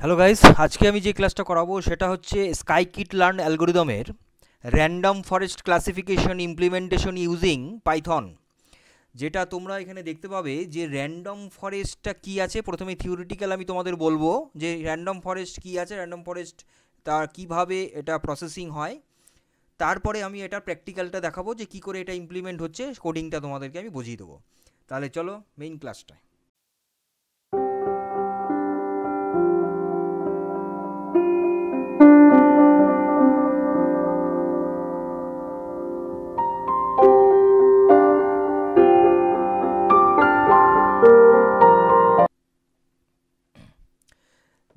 Hello guys, আজকে আমি যে ক্লাসটা করাবো সেটা হচ্ছে স্কাইকিট লার্ন অ্যালগোরিদমের random forest classification implementation using Python. যেটা তোমরা এখানে দেখতে পাবে যে র্যান্ডম ফরেস্টটা কি আছে। প্রথমে থিওরিটিক্যাল আমি তোমাদের বলবো যে র্যান্ডম ফরেস্ট কি আছে, র্যান্ডম ফরেস্ট তার কিভাবে এটা প্রসেসিং হয়। তারপরে আমি এটা প্র্যাকটিক্যালটা দেখাবো যে কি করে এটা ইমপ্লিমেন্ট হচ্ছে, কোডিংটা তোমাদেরকে আমি বুঝিয়ে দেবো। তাহলে চলো মেইন ক্লাসটায়।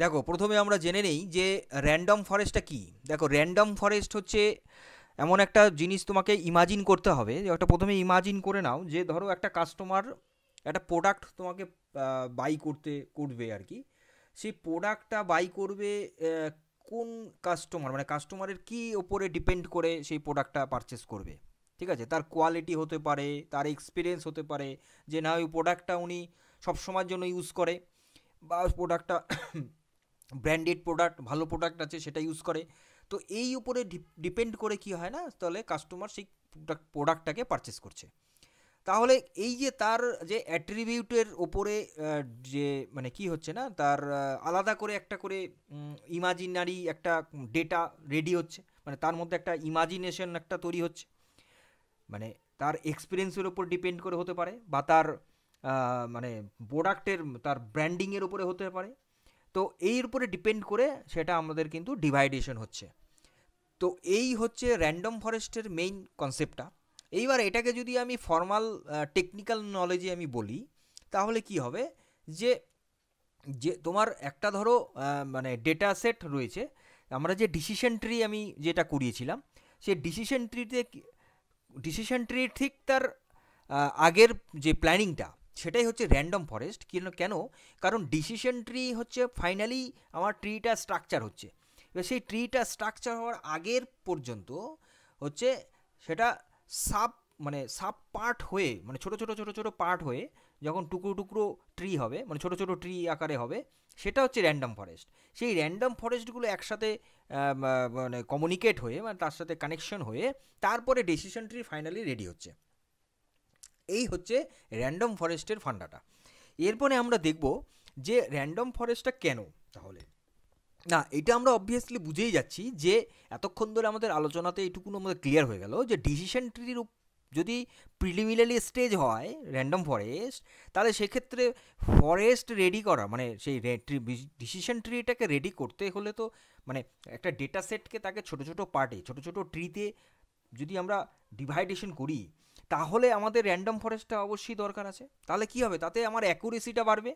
দেখো, প্রথমে আমরা জেনে নেই যে র্যান্ডম ফরেস্টটা কি। দেখো, র্যান্ডম ফরেস্ট হচ্ছে এমন একটা জিনিস, তোমাকে ইমাজিন করতে হবে যে একটা, প্রথমে ইমাজিন করে নাও যে ধরো একটা কাস্টমার একটা প্রোডাক্ট তোমাকে বাই করবে আর কি। সেই প্রোডাক্টটা বাই করবে কোন কাস্টমার, মানে কাস্টমারের কি ওপরে ডিপেন্ড করে সেই প্রোডাক্টটা পারচেস করবে। ঠিক আছে, তার কোয়ালিটি হতে পারে, তার এক্সপিরিয়েন্স হতে পারে, যে না ওই প্রোডাক্টটা উনি সবসময়ের জন্য ইউজ করে, বা প্রোডাক্টটা ব্র্যান্ডেড প্রোডাক্ট, ভালো প্রোডাক্ট আছে সেটা ইউজ করে। তো এই উপরে ডিপেন্ড করে কি হয় না, তাহলে কাস্টমার সেই প্রোডাক্টটাকে পারচেস করছে। তাহলে এই যে তার যে অ্যাট্রিবিউটের ওপরে যে মানে কি হচ্ছে না, তার আলাদা করে একটা করে ইমাজিনারি একটা ডেটা রেডি হচ্ছে, মানে তার মধ্যে একটা ইমাজিনেশন একটা তৈরি হচ্ছে। মানে তার এক্সপিরিয়েন্সের ওপর ডিপেন্ড করে হতে পারে, বা তার মানে প্রোডাক্টের তার ব্র্যান্ডিংয়ের ওপরে হতে পারে। তো এর উপরে ডিপেন্ড করে সেটা আমাদের কিন্তু ডিভাইডেশন হচ্ছে। তো এই হচ্ছে র্যান্ডম ফরেস্টের মেইন কনসেপ্টটা। এইবার এটাকে যদি আমি ফর্মাল টেকনিক্যাল নলেজে আমি বলি, তাহলে কি হবে যে যে তোমার একটা ধরো মানে ডেটা সেট রয়েছে। আমরা যে ডিসিশন ট্রি আমি যেটা করিয়েছিলাম, সে ডিসিশন ট্রি ঠিক তার আগের যে প্ল্যানিংটা, সেটাই হচ্ছে র্যান্ডম ফরেস্ট। কেন? কারণ ডিসিশন ট্রি হচ্ছে ফাইনালি আমার ট্রিটা স্ট্রাকচার হচ্ছে। এবার সেই ট্রিটা স্ট্রাকচার হওয়ার আগের পর্যন্ত হচ্ছে সেটা সাব মানে সাব পার্ট হয়ে, মানে ছোটো ছোটো ছোটো ছোটো পার্ট হয়ে যখন টুকরো টুকরো ট্রি হবে, মানে ছোটো ছোটো ট্রি আকারে হবে, সেটা হচ্ছে র্যান্ডম ফরেস্ট। সেই র্যান্ডম ফরেস্টগুলো একসাথে মানে কমিউনিকেট হয়ে, মানে তার সাথে কানেকশন হয়ে তারপরে ডিসিশন ট্রি ফাইনালি রেডি হচ্ছে। এই হচ্ছে র্যান্ডম ফরেস্টের ফান্ডাটা। এরপরে আমরা দেখব যে র্যান্ডম ফরেস্টটা কেন। তাহলে না, এটা আমরা অবভিয়াসলি বুঝেই যাচ্ছি যে এতক্ষণ ধরে আমাদের আলোচনাতে এইটুকুন আমাদের ক্লিয়ার হয়ে গেল যে ডিসিশন ট্রির যদি প্রিলিমিনারি স্টেজ হয় র্যান্ডম ফরেস্ট, তাহলে সেক্ষেত্রে ফরেস্ট রেডি করা, মানে সেই ডিসিশন ট্রিটাকে রেডি করতে হলে তো মানে একটা ডেটা সেটকে তাকে ছোটো ছোটো পার্টে, ছোটো ছোটো ট্রিতে যদি আমরা ডিভাইডেশন করি, তাহলে আমাদের র্যান্ডম ফরেস্টটা অবশ্যই দরকার আছে। তাহলে কি হবে, তাতে আমার অ্যাকুরেসিটা বাড়বে।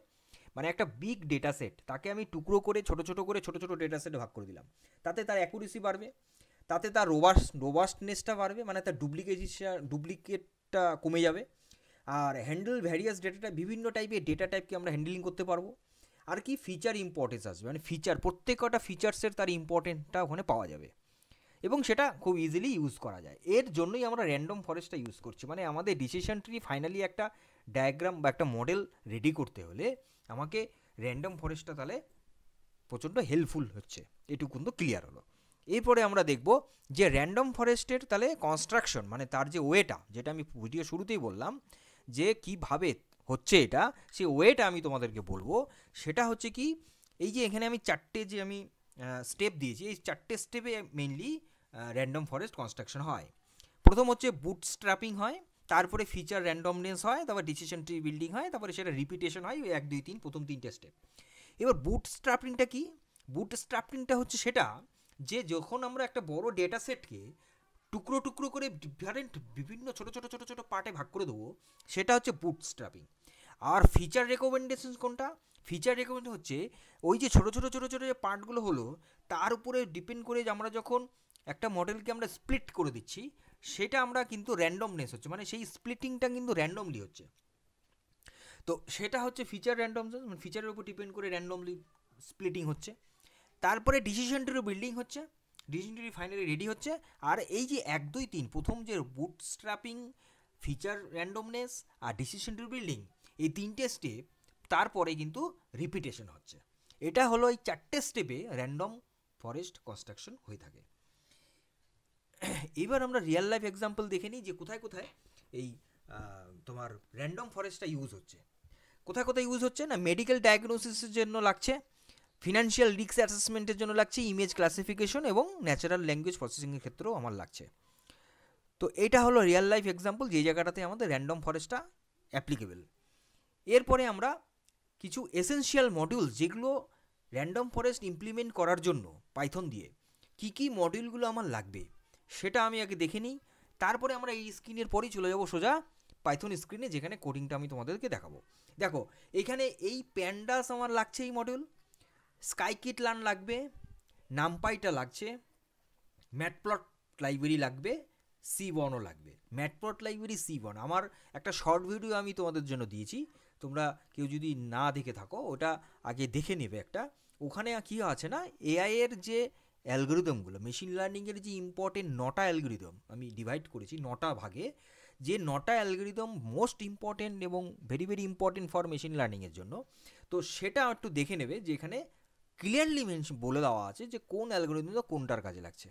মানে একটা বিগ ডেটা সেট তাকে আমি টুকরো করে ছোটো ছোটো ডেটা সেটে ভাগ করে দিলাম, তাতে তার অ্যাকুরেসি বাড়বে, তাতে তার রোবাস্টনেসটা বাড়বে, মানে তার ডুপ্লিকেটটা কমে যাবে। আর হ্যান্ডেল ভ্যারিয়াস ডেটাটা, বিভিন্ন টাইপের ডেটা টাইপকে আমরা হ্যান্ডেলিং করতে পারবো। আর কি ফিচার ইম্পর্টেন্স আসবে, মানে ফিচার প্রত্যেকটা ফিচার্সের তার ইম্পর্টেন্টটা ওখানে পাওয়া যাবে, এবং সেটা খুব ইজিলি ইউজ করা যায়। এর জন্যই আমরা র্যান্ডম ফরেস্টটা ইউজ করছি। মানে আমাদের ডিসিশন ট্রি ফাইনালি একটা ডায়াগ্রাম বা একটা মডেল রেডি করতে হলে আমাকে র্যান্ডম ফরেস্টটা তাহলে প্রচণ্ড হেল্পফুল হচ্ছে। এটুকু কিন্তু ক্লিয়ার হলো। এরপরে আমরা দেখব যে র্যান্ডম ফরেস্টের তাহলে কনস্ট্রাকশন, মানে তার যে ওয়েটা, যেটা আমি ভিডিও শুরুতেই বললাম যে কীভাবে হচ্ছে এটা, সেই ওয়েটা আমি তোমাদেরকে বলবো। সেটা হচ্ছে কি, এই যে এখানে আমি চারটে যে আমি স্টেপ দিয়েছি, এই চারটে স্টেপে মেইনলি র্যান্ডম ফরেস্ট কনস্ট্রাকশন হয়। প্রথম হচ্ছে বুটস্ট্র্যাপিং হয়, তারপরে ফিচার র্যান্ডমনেস হয়, তারপর ডিসিশন ট্রি বিল্ডিং হয়, তারপরে সেটা রিপিটেশন হয়, 1 2 3 প্রথম 3টে স্টেপ। এবার বুটস্ট্র্যাপিংটা কি? বুটস্ট্র্যাপিংটা হচ্ছে সেটা যে যখন আমরা একটা বড় ডেটা সেটকে টুকরো টুকরো করে বিভিন্ন ছোটো ছোটো ছোটো ছোটো পার্টে ভাগ করে দেবো, সেটা হচ্ছে বুটস্ট্র্যাপিং। আর ফিচার রেকমেন্ডেশন কোনটা? ফিচার রেকমেন্ডেশন হচ্ছে ওই যে ছোটো ছোটো ছোটো ছোটো যে পার্টগুলো হলো, তার উপরে ডিপেন্ড করে যে আমরা যখন একটা মডেলকে আমরা স্প্লিট করে দিচ্ছি, সেটা আমরা কিন্তু র্যান্ডমনেস হচ্ছে, মানে সেই স্প্লিটিংটা কিন্তু র্যান্ডমলি হচ্ছে। তো সেটা হচ্ছে ফিচার র্যান্ডমনেস, মানে ফিচারের উপর ডিপেন্ড করে র্যান্ডমলি স্প্লিটিং হচ্ছে। তারপরে ডিসিশন ট্রি বিল্ডিং হচ্ছে, ডিসিশন ট্রি ফাইনালি রেডি হচ্ছে। আর এই যে 1 2 3 প্রথম যে বুটস্ট্র্যাপিং, ফিচার র্যান্ডমনেস আর ডিসিশন ট্রি বিল্ডিং, এই 3টে স্টেপ, তারপরে কিন্তু রিপিটেশন হচ্ছে। এটা হলো এই 4টে স্টেপে র্যান্ডম ফরেস্ট কনস্ট্রাকশন হয়ে থাকে। এবার আমরা রিয়েল লাইফ এক্সাম্পল দেখে নিই যে কোথায় কোথায় এই তোমার র্যান্ডম ফরেস্টটা ইউজ হচ্ছে। কোথায় কোথায় ইউজ হচ্ছে না, মেডিকেল ডায়াগনোসিসের জন্য লাগছে, ফিনান্সিয়াল রিস্ক অ্যাসেসমেন্টের জন্য লাগছে, ইমেজ ক্লাসিফিকেশন এবং ন্যাচারাল ল্যাঙ্গুয়েজ প্রসেসিংয়ের ক্ষেত্রেও আমার লাগছে। তো এটা হলো রিয়েল লাইফ এক্সাম্পল যে জায়গাটাতে আমাদের র্যান্ডম ফরেস্টটা অ্যাপ্লিকেবল। এরপরে আমরা কিছু এসেনশিয়াল মডিউল যেগুলো র্যান্ডম ফরেস্ট ইমপ্লিমেন্ট করার জন্য পাইথন দিয়ে কি কি মডিউলগুলো আমার লাগবে সেটা আমি আগে দেখে নিই। তারপরে আমরা এই স্ক্রিনের পরেই চলে যাবো সোজা পাইথন স্ক্রিনে, যেখানে কোডিংটা আমি তোমাদেরকে দেখাবো। দেখো এখানে এই প্যান্ডাস আমার লাগছে, এই মডিউল স্কাইকিট লার্ন লাগবে, নামপাইটা লাগছে, ম্যাটপ্লট লাইব্রেরি লাগবে, C1ও লাগবে। ম্যাটপ্লট লাইব্রেরি C1 আমার একটা শর্ট ভিডিও আমি তোমাদের জন্য দিয়েছি, তোমরা কেউ যদি না দেখে থাকো ওটা আগে দেখে নেবে একটা। ওখানে কী আছে না, এআই এর যে অ্যালগোরিদমগুলো, মেশিন লার্নিংয়ের যে ইম্পর্টেন্ট 9টা অ্যালগোরিদম আমি ডিভাইড করেছি 9টা ভাগে, যে 9টা অ্যালগোরিদম মোস্ট ইম্পর্টেন্ট এবং very very important for machine লার্নিংয়ের জন্য। তো সেটা একটু দেখে নেবে, যে এখানে ক্লিয়ারলি বলে দেওয়া আছে যে কোন অ্যালগোরিদমটা কোনটার কাজে লাগছে।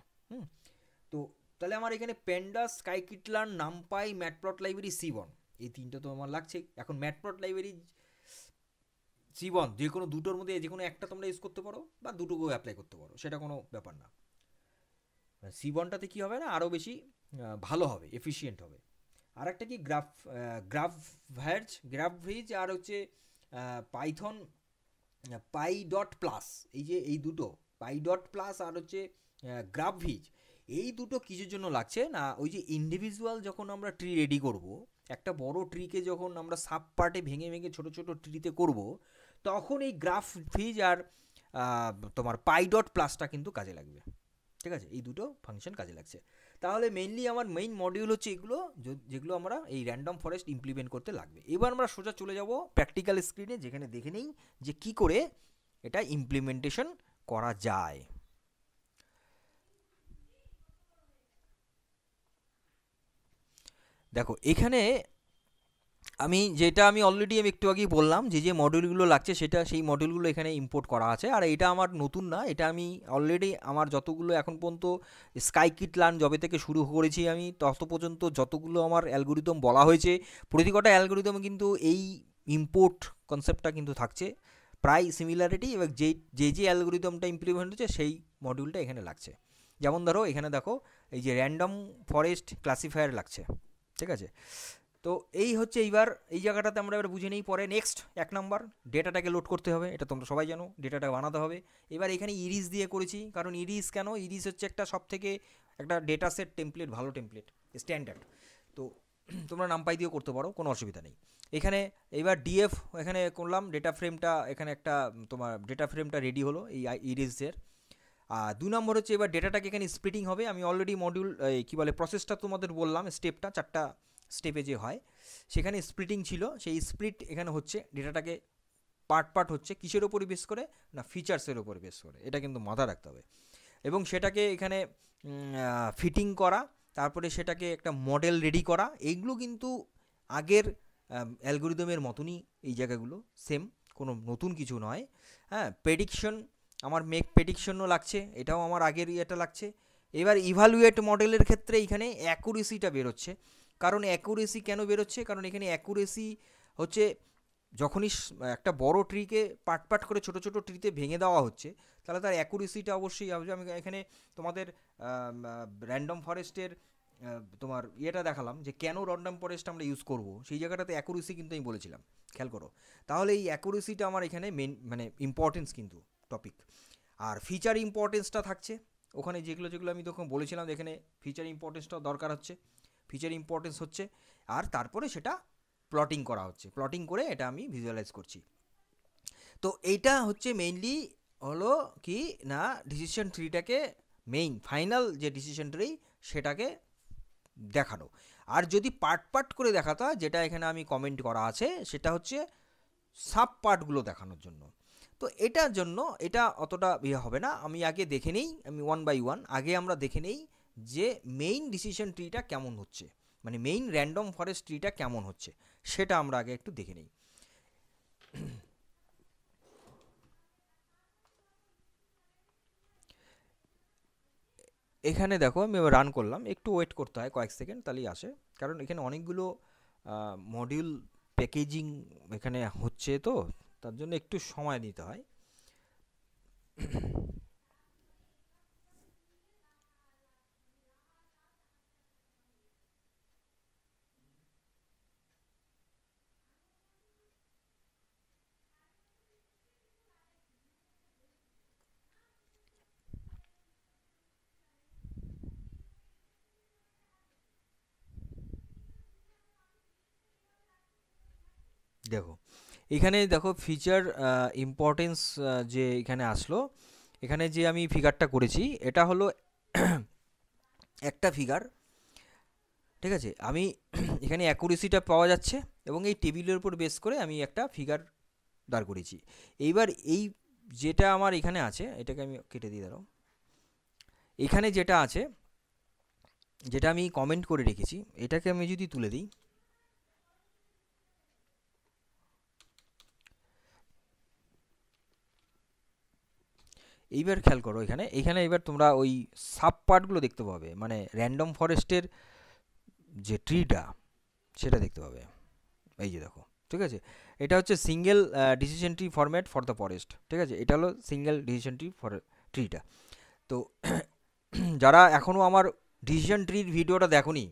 তো তাহলে আমার এখানে pandas, স্কাইকিট learn, NumPy, ম্যাটপ্লট library, C1 এই 3টা তো আমার লাগছেই। এখন ম্যাটপ্লট লাইব্রেরি C1 যে কোনো দুটোর মধ্যে যে কোনো একটা তোমরা ইউজ করতে পারো বা দুটোকেও অ্যাপ্লাই করতে পারো, সেটা কোনো ব্যাপার না। C1টাতে কী হবে না, আরও বেশি ভালো হবে, এফিসিয়েন্ট হবে। আর একটা কি গ্রাফভিজ আর হচ্ছে পাইথন পাই.প্লাস, এই যে এই দুটো পাই.প্লাস আর হচ্ছে গ্রাফভিজ, এই দুটো কিছুর জন্য লাগছে না, ওই যে ইন্ডিভিজুয়াল যখন আমরা ট্রি রেডি করব, একটা বড় ট্রিকে যখন আমরা সাব পার্টে ভেঙে ভেঙে ছোটো ছোটো ট্রিতে করব, তখন এই গ্রাফভিজ আর তোমার পাই.প্লাসটা কিন্তু কাজে লাগবে। ঠিক আছে, এই দুটো ফাংশন কাজে লাগছে। তাহলে মেইনলি আমার মেইন মডিউল হচ্ছে এগুলো, যেগুলো আমরা এই র্যান্ডম ফরেস্ট ইমপ্লিমেন্ট করতে লাগবে। এবার আমরা সোজা চলে যাব প্র্যাকটিক্যাল স্ক্রিনে, যেখানে দেখে নেই যে কি করে এটা ইমপ্লিমেন্টেশন করা যায়। দেখো এখানে আমি অলরেডি একটু আগেই বললাম যে মডিউলগুলো লাগছে সেই মডিউলগুলো এখানে ইম্পোর্ট করা আছে। আর এটা আমার নতুন না, এটা আমি অলরেডি আমার যতগুলো এখন পর্যন্ত স্কাইকিট লার্ন যবে থেকে শুরু করেছি আমি তত পর্যন্ত যতগুলো আমার অ্যালগোরিদম বলা হয়েছে, প্রতি কটা অ্যালগোরিদমে কিন্তু এই ইম্পোর্ট কনসেপ্টটা কিন্তু থাকছে, প্রায় সিমিলারিটি, এবং যে অ্যালগোরিদমটা ইমপ্লিমেন্ট হচ্ছে সেই মডিউলটা এখানে লাগছে। যেমন ধরো এখানে দেখো এই যে র্যান্ডম ফরেস্ট ক্লাসিফায়ার লাগছে। ঠিক আছে, তো এই হচ্ছে এইবার এই জায়গাটাতে আমরা এবার বুঝে নিই। পরে নেক্সট 1 নম্বর ডেটাটাকে লোড করতে হবে, এটা তোমরা সবাই জানো, ডেটাটা বানাতে হবে। এবার এখানে ইরিস দিয়ে করেছি, কারণ ইরিস কেন, ইরিস হচ্ছে একটা সব থেকে একটা ডেটা সেট টেমপ্লেট, ভালো টেমপ্লেট, স্ট্যান্ডার্ড। তো তোমরা নামপাই দিয়েও করতে পারো, কোনো অসুবিধা নেই। এখানে এইবার ডিএফ এখানে করলাম, ডেটা ফ্রেমটা এখানে একটা তোমার ডেটা ফ্রেমটা রেডি হলো এই ইরিসের। 2 নম্বর হচ্ছে এবার ডেটাটাকে এখানে স্প্লিটিং হবে। আমি অলরেডি মডিউল কী বলে প্রসেসটা তোমাদের বললাম, স্টেপটা 4টা স্টেপে যে হয় সেখানে স্প্লিটিং ছিল, সেই স্প্লিট এখানে হচ্ছে, ডেটাটাকে পার্ট হচ্ছে কিসের ওপর বেস করে না, ফিচার্সের ওপর বেস করে, এটা কিন্তু মাথা রাখতে হবে। এবং সেটাকে এখানে ফিটিং করা, তারপরে সেটাকে একটা মডেল রেডি করা, এইগুলো কিন্তু আগের অ্যালগোরিদমের মতনই, এই জায়গাগুলো সেম, কোনো নতুন কিছু নয়। হ্যাঁ, প্রেডিকশন আমার প্রেডিকশনও লাগছে, এটাও আমার আগের এটা লাগছে। এবার ইভালুয়েট মডেলের ক্ষেত্রে এখানে অ্যাকুরেসিটা বেরোচ্ছে। কারণ অ্যাকুরেসি কেন বেরোচ্ছে, কারণ এখানে অ্যাকুরেসি হচ্ছে যখনই একটা বড় ট্রিকে পার্ট করে ছোটো ছোটো ট্রিতে ভেঙে দেওয়া হচ্ছে, তাহলে তার অ্যাকুরেসিটা অবশ্যই হবে। আমি এখানে তোমাদের র্যান্ডম ফরেস্টের তোমার ইয়েটা দেখালাম যে কেন র্যান্ডম ফরেস্ট আমরা ইউজ করব, সেই জায়গাটাতে অ্যাকুরেসি কিন্তু আমি বলেছিলাম, খেয়াল করো। তাহলে এই অ্যাকুরেসিটা আমার এখানে মেন মানে ইম্পর্টেন্স কিন্তু টপিক। আর ফিচার ইম্পর্টেন্সটা থাকছে ওখানে, যেগুলো আমি তখন বলেছিলাম, এখানে ফিচার ইম্পর্টেন্সটাও দরকার হচ্ছে, ফিচার ইম্পর্টেন্স হচ্ছে। আর তারপরে সেটা প্লটিং করা হচ্ছে, প্লটিং করে এটা আমি ভিজুয়ালাইজ করছি। তো এইটা হচ্ছে মেইনলি হলো কি না, ডিসিশন ট্রিটাকে মেইন ফাইনাল যে ডিসিশন ট্রি সেটাকে দেখানো। আর যদি পার্ট করে দেখাতে হয়, যেটা এখানে আমি কমেন্ট করা আছে, সেটা হচ্ছে সাব পার্টগুলো দেখানোর জন্য। তো এটার জন্য এটা অতটা ইয়ে হবে না, আমি আগে দেখে নেই, আমি 1 বাই 1 আগে আমরা দেখে নেই যে মেইন ডিসিশন ট্রিটা কেমন হচ্ছে, মানে মেইন র্যান্ডম ফরেস্ট ট্রিটা কেমন হচ্ছে, সেটা আমরা আগে একটু দেখে নেই। এখানে দেখো আমি রান করলাম, একটু ওয়েট করতে হয় কয়েক সেকেন্ড তাহলেই আসে, কারণ এখানে অনেকগুলো মডিউল প্যাকেজিং এখানে হচ্ছে, তো তার জন্য একটু সময় নিতে হয়। দেখো এখানে দেখো ফিচার ইম্পর্টেন্স যে এখানে আসলো, এখানে যে আমি ফিগারটা করেছি এটা হলো একটা ফিগার, ঠিক আছে। আমি এখানে অ্যাকুরেসিটা পাওয়া যাচ্ছে এবং এই টেবিলের উপর বেস করে আমি একটা ফিগার দাঁড় করেছি। এইবার এই যেটা আমার এখানে আছে, এটাকে আমি কেটে দিয়ে দাঁড়াও, এখানে যেটা আছে, যেটা আমি কমেন্ট করে রেখেছি, এটাকে আমি যদি তুলে দিই, এইবার খেয়াল করো এখানে এখানে এবার তোমরা ওই সাব পার্টগুলো দেখতে পাবে, মানে র্যান্ডম ফরেস্টের যে ট্রিটা সেটা দেখতে পাবে। এই যে দেখো, ঠিক আছে, এটা হচ্ছে single decision tree format for the forest, ঠিক আছে, এটা হলো সিঙ্গেল ডিসিশন ট্রি ফর ট্রিটা। তো যারা এখনও আমার ডিসিশন ট্রির ভিডিওটা দেখোনি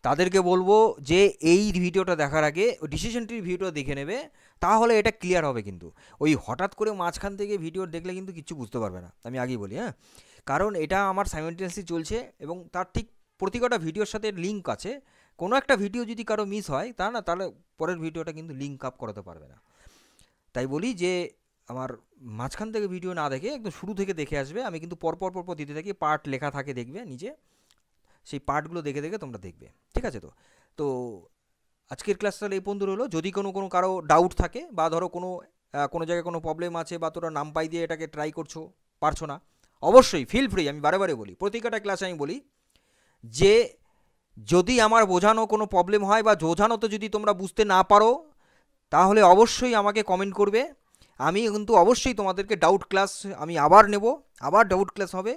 তাদেরকে বলবো যে এই ভিডিওটা দেখার আগে ডিসিশন ট্রির ভিডিও দেখে নেবে, তাহলে এটা ক্লিয়ার হবে। কিন্তু ওই হঠাৎ করে মাঝখান থেকে ভিডিও দেখলে কিন্তু কিছু বুঝতে পারবে না, আমি আগেই বলি, হ্যাঁ, কারণ এটা আমার সাইমেলটেনিয়াসলি চলছে এবং তার ঠিক প্রতিটা ভিডিওর সাথে লিঙ্ক আছে। কোনো একটা ভিডিও যদি কারো মিস হয় তা না, তাহলে পরের ভিডিওটা কিন্তু লিঙ্ক আপ করাতে পারবে না। তাই বলি যে আমার মাঝখান থেকে ভিডিও না দেখে একদম শুরু থেকে দেখে আসবে। আমি কিন্তু পরপর দিতে থাকি, পার্ট লেখা থাকে দেখবে নিচে, সেই পার্টগুলো দেখে দেখে তোমরা দেখবে, ঠিক আছে। তো তো আজকের ক্লাস তাহলে এই পর্যন্ত হলো। যদি কোনো কারো ডাউট থাকে বা ধরো কোনো জায়গায় কোনো প্রবলেম আছে বা তোরা নাম পাই দিয়ে এটাকে ট্রাই করছো, পারছো না, অবশ্যই ফিল ফ্রি। আমি বারে বারে বলি, প্রতিটা ক্লাসে আমি বলি যে যদি আমার বোঝানো কোনো প্রবলেম হয় বা বোঝানোতে যদি তোমরা বুঝতে না পারো, তাহলে অবশ্যই আমাকে কমেন্ট করবে। আমি কিন্তু অবশ্যই তোমাদেরকে ডাউট ক্লাস আমি আবার নেব, আবার ডাউট ক্লাস হবে,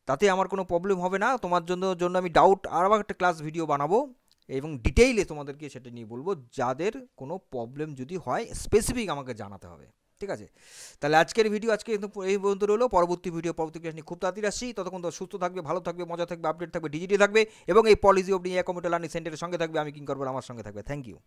তাতে আমার কোনো প্রবলেম হবে না। তোমার জন্য আমি ডাউট আবার একটা ক্লাস ভিডিও বানাবো এবং ডিটেইলে তোমাদেরকে সেটা নিয়ে বলবো। যাদের কোনো প্রবলেম যদি হয় স্পেসিফিক আমাকে জানাতে হবে, ঠিক আছে। তাহলে আজকের ভিডিও আজকে এই পর্যন্ত রইলো। পরবর্তী ক্লাস নিয়ে খুব তাড়াতাড়ি আসছি। ততক্ষণ তো সুস্থ থাকবে, ভালো থাকবে, মজা থাকবে, আপডেট থাকবে, ডিজিটাল থাকবে এবং এই পলিসি অফ কম্পিউটার লার্নিং সেন্টারের সঙ্গে থাকবে। আমি কিংকর বলে আমার সঙ্গে থাকবে। Thank you.